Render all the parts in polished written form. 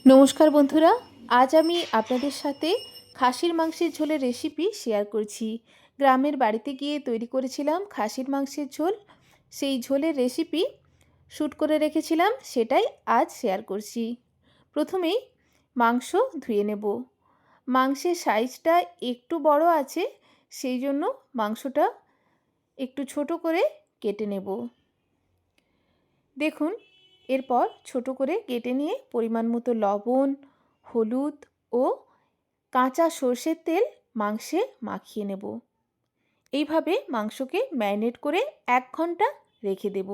নমস্কার বন্ধুরা, আজ আমি আপনাদের সাথে খাসির মাংসের ঝোলের রেসিপি শেয়ার করছি। গ্রামের বাড়িতে গিয়ে তৈরি করেছিলাম খাসির মাংসের ঝোল। সেই ঝোলের রেসিপি শ্যুট করে রেখেছিলাম, সেটাই আজ শেয়ার করছি। প্রথমেই মাংস ধুয়ে নেব। মাংসের সাইজটা একটু বড় আছে, সেই জন্য মাংসটা একটু ছোট করে কেটে নেব। দেখুন, এরপর ছোট করে কেটে নিয়ে পরিমাণ মতো লবণ, হলুদ ও কাঁচা সর্ষের তেল মাংসে মাখিয়ে নেব। এইভাবে মাংসকে ম্যারিনেট করে 1 ঘন্টা রেখে দেব।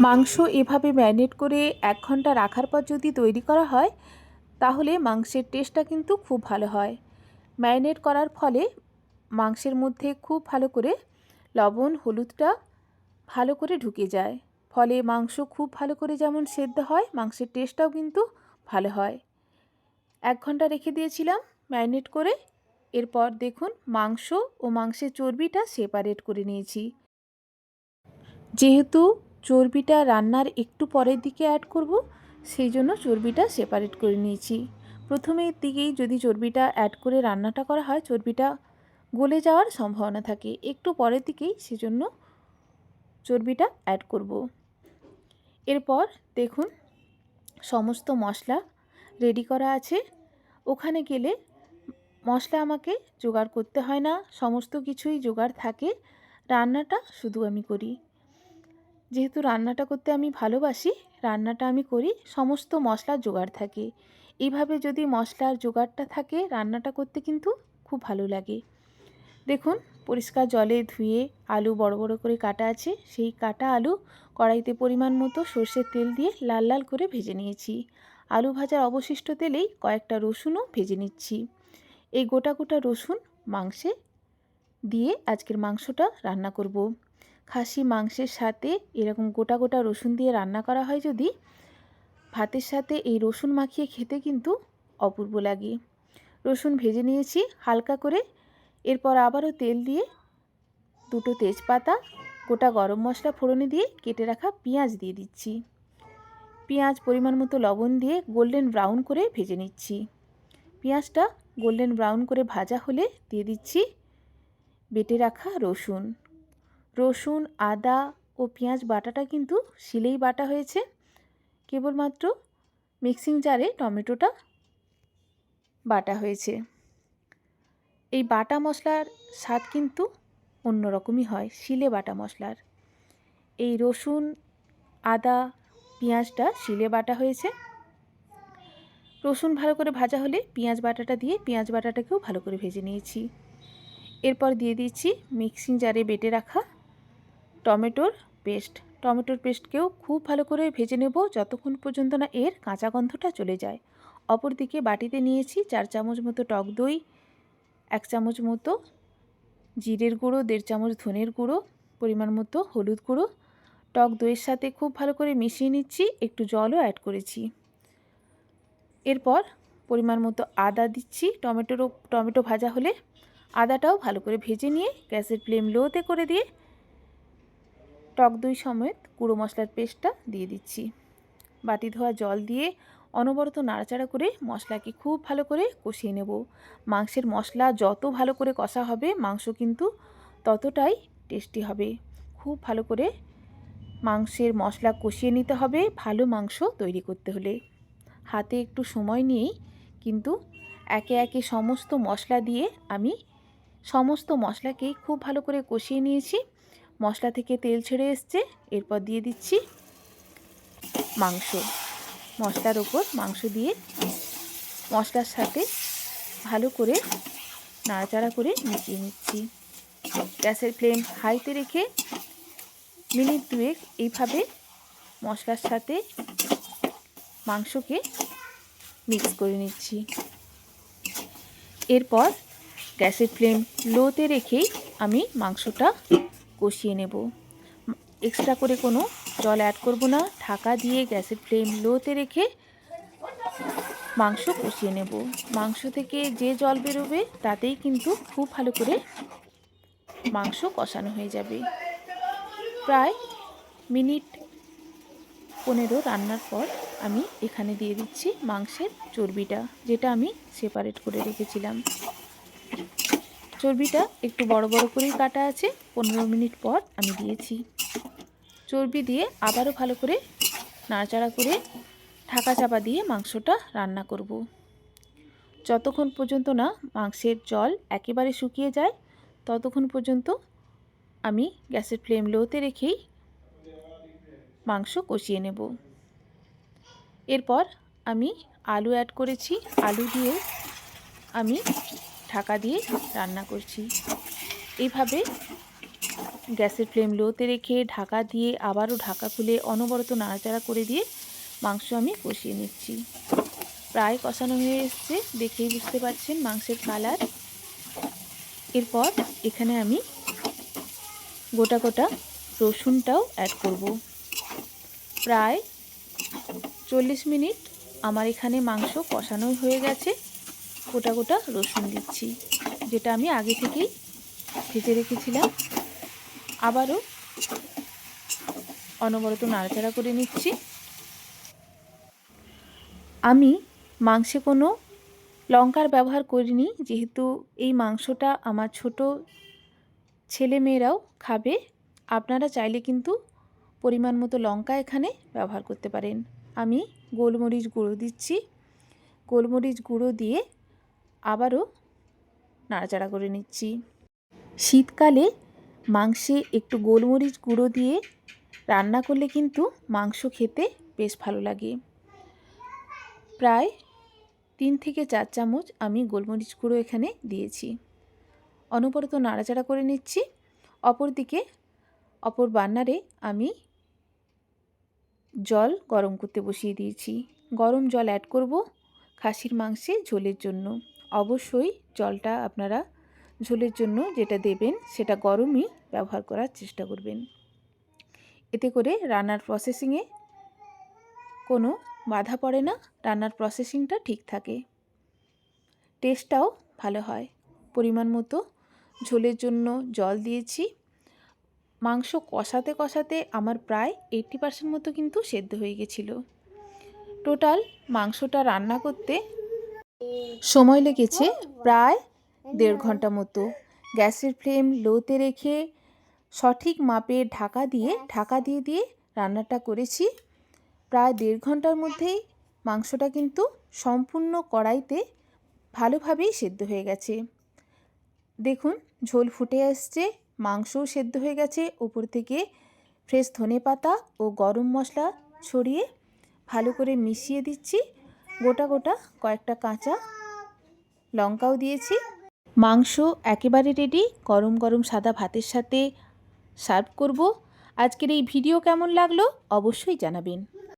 মাংস এভাবে ম্যারিনেট করে 1 ঘন্টা রাখার পর যদি তৈরি করা হয়, তাহলে মাংসের টেস্টটা কিন্তু খুব ভালো হয়। ম্যারিনেট করার ফলে মাংসের মধ্যে খুব ভালো করে লবণ হলুদটা ভালো করে ঢুকে যায়, ফলে মাংস খুব ভালো করে যেমন সেদ্ধ হয়, মাংসের টেস্টটাও কিন্তু ভালো হয়। 1 ঘন্টা রেখে দিয়েছিলাম ম্যারিনেট করে। এরপর দেখুন, মাংস ও মাংসের চর্বিটা সেপারেট করে নিয়েছি। যেহেতু চর্বিটা রান্নার একটু পরের দিকে অ্যাড করব, সেই জন্য চর্বিটা সেপারেট করে নিয়েছি। প্রথমের দিকেই যদি চর্বিটা অ্যাড করে রান্নাটা করা হয়, চর্বিটা গলে যাওয়ার সম্ভাবনা থাকে। একটু পরের দিকেই সেজন্য চর্বিটা অ্যাড করব। এরপর দেখুন, সমস্ত মশলা রেডি করা আছে। ওখানে গেলে মশলা আমাকে জোগাড় করতে হয় না, সমস্ত কিছুই জোগাড় থাকে। রান্নাটা শুধু আমি করি। যেহেতু রান্নাটা করতে আমি ভালোবাসি, রান্নাটা আমি করি, সমস্ত মশলার জোগাড় থাকে। এইভাবে যদি মশলার জোগাড়টা থাকে, রান্নাটা করতে কিন্তু খুব ভালো লাগে। দেখুন, পরিষ্কার জলে ধুয়ে আলু বড় বড় করে কাটা আছে। সেই কাটা আলু কড়াইতে পরিমাণ মতো সর্ষের তেল দিয়ে লাল লাল করে ভেজে নিয়েছি। আলু ভাজার অবশিষ্ট তেলেই কয়েকটা রসুনও ভেজে নিচ্ছি। এই গোটা গোটা রসুন মাংসে দিয়ে আজকের মাংসটা রান্না করব। খাসি মাংসের সাথে এরকম গোটা গোটা রসুন দিয়ে রান্না করা হয় যদি, ভাতের সাথে এই রসুন মাখিয়ে খেতে কিন্তু অপূর্ব লাগে। রসুন ভেজে নিয়েছি হালকা করে। এরপর আবারও তেল দিয়ে 2টো তেজপাতা, গোটা গরম মশলা ফোড়নে দিয়ে কেটে রাখা পেঁয়াজ দিয়ে দিচ্ছি। পেঁয়াজ পরিমাণ মতো লবণ দিয়ে গোল্ডেন ব্রাউন করে ভেজে নিচ্ছি। পেঁয়াজটা গোল্ডেন ব্রাউন করে ভাজা হলে দিয়ে দিচ্ছি বেটে রাখা রসুন। রসুন, আদা ও পেঁয়াজ বাটাটা কিন্তু শিলেই বাটা হয়েছে। কেবলমাত্র মিক্সিং জারে টমেটোটা বাটা হয়েছে। এই বাটা মশলার স্বাদ কিন্তু অন্যরকমই হয় শিলে বাটা মশলার। এই রসুন, আদা, পেঁয়াজটা শিলে বাটা হয়েছে। রসুন ভালো করে ভাজা হলে পেঁয়াজ বাটাটা দিয়ে পেঁয়াজ বাটাটাকেও ভালো করে ভেজে নিয়েছি। এরপর দিয়ে দিচ্ছি মিক্সিং জারে বেটে রাখা টমেটোর পেস্ট। টমেটোর পেস্টকেও খুব ভালো করে ভেজে নেব যতক্ষণ পর্যন্ত না এর কাঁচা গন্ধটা চলে যায়। অপরদিকে বাটিতে নিয়েছি 4 চামচ মতো টক দই, 1 চামচ মতো জিরের গুঁড়ো, 1.5 চামচ ধনের গুঁড়ো, পরিমাণ মতো হলুদ গুঁড়ো। টক দইয়ের সাথে খুব ভালো করে মিশিয়ে নিচ্ছি, একটু জলও অ্যাড করেছি। এরপর পরিমাণ মতো আদা দিচ্ছি। টমেটো ভাজা হলে আদাটাও ভালো করে ভেজে নিয়ে গ্যাসের ফ্লেম লোতে করে দিয়ে টক দই সমেত গুঁড়ো মশলার পেস্টটা দিয়ে দিচ্ছি। বাটি ধোয়া জল দিয়ে অনবরত নাড়াচাড়া করে মশলাকে খুব ভালো করে কষিয়ে নেব। মাংসের মশলা যত ভালো করে কষা হবে, মাংস কিন্তু ততটাই টেস্টি হবে। খুব ভালো করে মাংসের মশলা কষিয়ে নিতে হবে ভালো মাংস তৈরি করতে হলে। হাতে একটু সময় নিয়েই কিন্তু একে একে সমস্ত মশলা দিয়ে আমি সমস্ত মশলাকেই খুব ভালো করে কষিয়ে নিয়েছি। মশলা থেকে তেল ছেড়ে এসছে। এরপর দিয়ে দিচ্ছি মাংস। মশলার ওপর মাংস দিয়ে মশলার সাথে ভালো করে নাড়াচাড়া করে মিশিয়ে নিচ্ছি। গ্যাসের ফ্লেম হাইতে রেখে মিনিট 2 এইভাবে মশলার সাথে মাংসকে মিক্স করে নিচ্ছি। এরপর গ্যাসের ফ্লেম লোতে রেখেই আমি মাংসটা কষিয়ে নেব। এক্সট্রা করে কোনো জল অ্যাড করব না। ঢাকা দিয়ে গ্যাসের ফ্লেম লোতে রেখে মাংস কষিয়ে নেব। মাংস থেকে যে জল বেরোবে তাতেই কিন্তু খুব ভালো করে মাংস কষানো হয়ে যাবে। প্রায় মিনিট 15 রান্নার পর আমি এখানে দিয়ে দিচ্ছি মাংসের চর্বিটা, যেটা আমি সেপারেট করে রেখেছিলাম। চর্বিটা একটু বড় বড় করেই কাটা আছে। 15 মিনিট পর আমি দিয়েছি। চর্বি দিয়ে আবারও ভালো করে নাড়াচাড়া করে ঢাকা চাপা দিয়ে মাংসটা রান্না করব। যতক্ষণ পর্যন্ত না মাংসের জল একেবারে শুকিয়ে যায় ততক্ষণ পর্যন্ত আমি গ্যাসের ফ্লেম লোতে রেখেই মাংস কষিয়ে নেব। এরপর আমি আলু অ্যাড করেছি। আলু দিয়ে আমি ঢাকা দিয়ে রান্না করছি। এইভাবে গ্যাসের ফ্লেম লোতে রেখে ঢাকা দিয়ে আবারও ঢাকা খুলে অনবরত নাড়াচাড়া করে দিয়ে মাংস আমি কষিয়ে নিচ্ছি। প্রায় কষানো হয়ে এসছে, দেখেই বুঝতে পারছেন মাংসের কালার। এরপর এখানে আমি গোটা গোটা রসুনটাও অ্যাড করব। প্রায় 40 মিনিট আমার এখানে মাংস কষানো হয়ে গেছে। গোটা গোটা রসুন দিচ্ছি, যেটা আমি আগে থেকেই ভেজে রেখেছিলাম। আবারও অনবরত নাড়াচাড়া করে নিচ্ছি। আমি মাংসে কোনো লঙ্কার ব্যবহার করিনি, যেহেতু এই মাংসটা আমার ছোট ছেলে মেয়েরাও খাবে। আপনারা চাইলে কিন্তু পরিমাণ মতো লঙ্কা এখানে ব্যবহার করতে পারেন। আমি গোলমরিচ গুঁড়ো দিচ্ছি। গোলমরিচ গুঁড়ো দিয়ে আবারও নাড়াচাড়া করে নিচ্ছি। শীতকালে মাংসে একটু গোলমরিচ গুঁড়ো দিয়ে রান্না করলে কিন্তু মাংস খেতে বেশ ভালো লাগে। প্রায় 3 থেকে 4 চামচ আমি গোলমরিচ গুঁড়ো এখানে দিয়েছি। অনবরত নাড়াচাড়া করে নিচ্ছি। অপরদিকে অপর বার্নারে আমি জল গরম করতে বসিয়ে দিয়েছি। গরম জল অ্যাড করব খাসির মাংসে ঝোলের জন্য। অবশ্যই জলটা আপনারা ঝোলের জন্য যেটা দেবেন সেটা গরমই ব্যবহার করার চেষ্টা করবেন। এতে করে রান্নার প্রসেসিংয়ে কোনো বাধা পড়ে না, রান্নার প্রসেসিংটা ঠিক থাকে, টেস্টটাও ভালো হয়। পরিমাণ মতো ঝোলের জন্য জল দিয়েছি। মাংস কষাতে কষাতে আমার প্রায় 80% মতো কিন্তু সেদ্ধ হয়ে গেছিল। টোটাল মাংসটা রান্না করতে সময় লেগেছে প্রায় 1.5 ঘন্টা মতো। গ্যাসের ফ্লেম লোতে রেখে সঠিক মাপে ঢাকা দিয়ে রান্নাটা করেছি। প্রায় 1.5 ঘন্টার মধ্যেই মাংসটা কিন্তু সম্পূর্ণ কড়াইতে ভালোভাবেই সেদ্ধ হয়ে গেছে। দেখুন ঝোল ফুটে আসছে, মাংসও সেদ্ধ হয়ে গেছে। উপর থেকে ফ্রেশ ধনেপাতা ও গরম মশলা ছড়িয়ে ভালো করে মিশিয়ে দিচ্ছি। গোটা গোটা কয়েকটা কাঁচা লঙ্কাও দিয়েছি। মাংস একেবারে রেডি। গরম গরম সাদা ভাতের সাথে সার্ভ করব। আজকের এই ভিডিও কেমন লাগলো অবশ্যই জানাবেন।